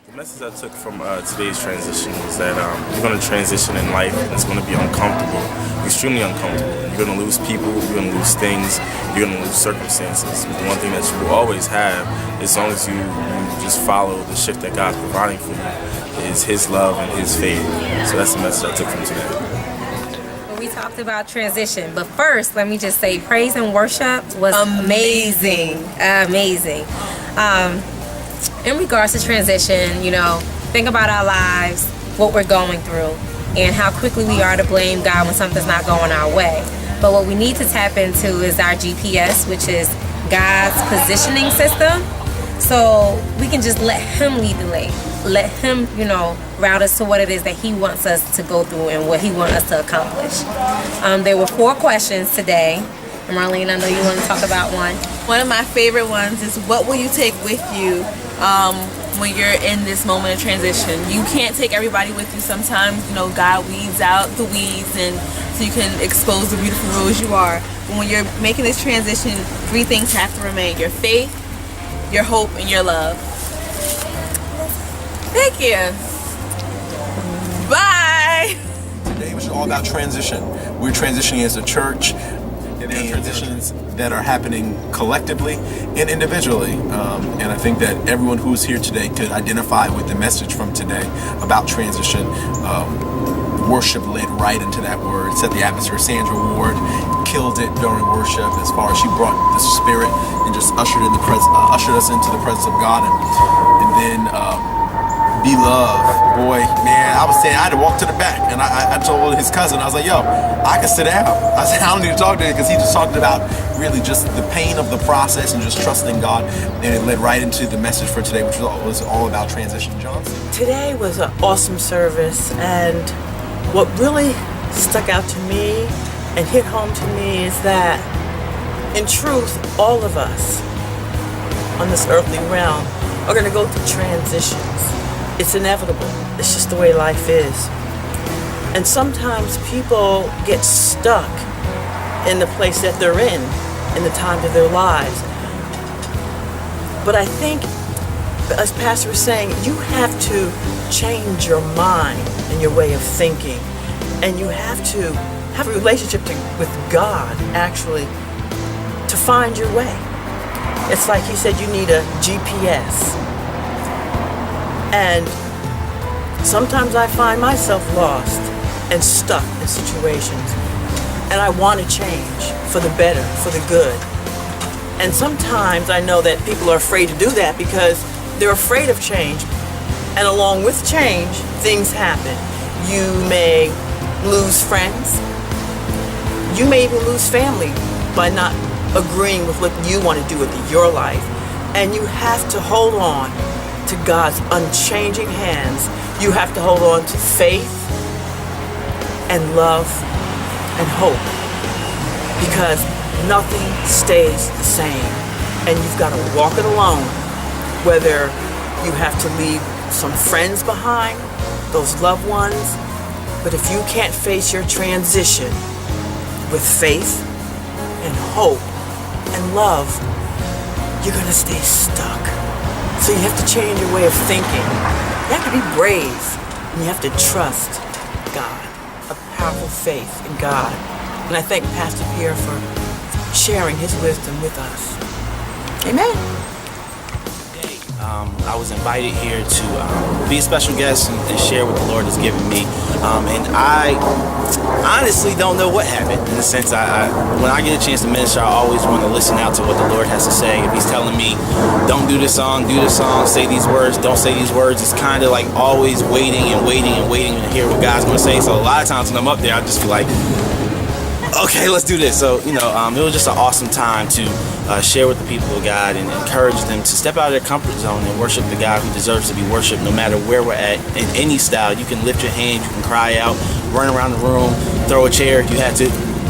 The message I took from today's transition was that you're going to transition in life, and it's going to be uncomfortable, extremely uncomfortable. You're going to lose people, you're going to lose things, you're going to lose circumstances. But the one thing that you will always have, as long as you just follow the shift that God's providing for you, is His love and His faith. So that's the message I took from today. We talked about transition, but first, let me just say praise and worship was amazing. In regards to transition, think about our lives, what we're going through, and how quickly we are to blame God when something's not going our way. But what we need to tap into is our GPS, which is God's positioning system. So we can just let Him lead the way. Let Him, route us to what it is that He wants us to go through and what He wants us to accomplish. There were 4 questions today. And Marlene, I know you want to talk about one. One of my favorite ones is, what will you take with you when you're in this moment of transition? You can't take everybody with you. Sometimes, God weeds out the weeds, and so you can expose the beautiful rose you are. But when you're making this transition, 3 things have to remain: your faith, your hope, and your love. Thank you. Bye. Today was all about transition. We're transitioning as a church. There are transitions that are happening collectively and individually. And I think that everyone who's here today could identify with the message from today about transition. Worship led right into that word, set the atmosphere. Sandra Ward killed it during worship as far as she brought the Spirit and just ushered us into the presence of God. And then Be Love, boy, man, I was saying I had to walk to the back, and I told his cousin, I was like, yo, I can sit down. I said, I don't need to talk to him, because he just talked about really just the pain of the process and just trusting God, and it led right into the message for today, which was all about transition. Johnson? Today was an awesome service, and what really stuck out to me and hit home to me is that, in truth, all of us on this earthly realm are going to go through transitions. It's inevitable. It's just the way life is. And sometimes people get stuck in the place that they're in the times of their lives. But I think, as Pastor was saying, you have to change your mind and your way of thinking. And you have to have a relationship with God, actually, to find your way. It's like he said, you need a GPS. And sometimes I find myself lost and stuck in situations, and I want to change for the better, for the good. And sometimes I know that people are afraid to do that because they're afraid of change. And along with change, things happen. You may lose friends. You may even lose family by not agreeing with what you want to do with your life. And you have to hold on to God's unchanging hands. You have to hold on to faith and love and hope, because nothing stays the same, and you've got to walk it alone, whether you have to leave some friends behind, those loved ones. But if you can't face your transition with faith and hope and love, you're going to stay stuck. So you have to change your way of thinking. You have to be brave, and you have to trust God, a powerful faith in God. And I thank Pastor Pierre for sharing his wisdom with us. Amen. I was invited here to be a special guest and share what the Lord has given me. And I honestly don't know what happened, in the sense when I get a chance to minister, I always want to listen out to what the Lord has to say. If He's telling me, don't do this song, say these words, don't say these words, it's kind of like always waiting to hear what God's going to say. So a lot of times when I'm up there, I just feel like, okay, let's do this. So, it was just an awesome time to share with the people of God and encourage them to step out of their comfort zone and worship the God who deserves to be worshiped, no matter where we're at. In any style, you can lift your hand, you can cry out, run around the room, throw a chair if you had to.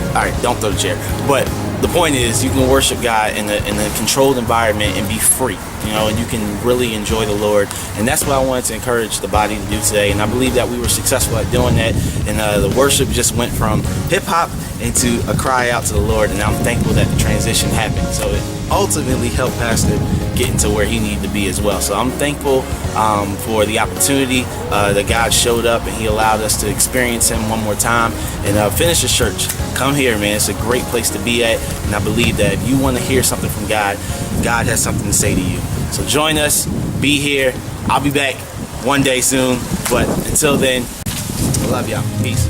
All right, don't throw the chair. But the point is, you can worship God in a controlled environment and be free, and you can really enjoy the Lord. And that's what I wanted to encourage the body to do today. And I believe that we were successful at doing that. And the worship just went from hip hop into a cry out to the Lord. And I'm thankful that the transition happened. So ultimately helped Pastor get into where he needed to be as well. So I'm thankful for the opportunity that God showed up and he allowed us to experience him one more time and finish the church. Come here, man. It's a great place to be at, and I believe that if you want to hear something from God, God has something to say to you. So join us, be here. I'll be back one day soon, but until then, I love y'all. Peace.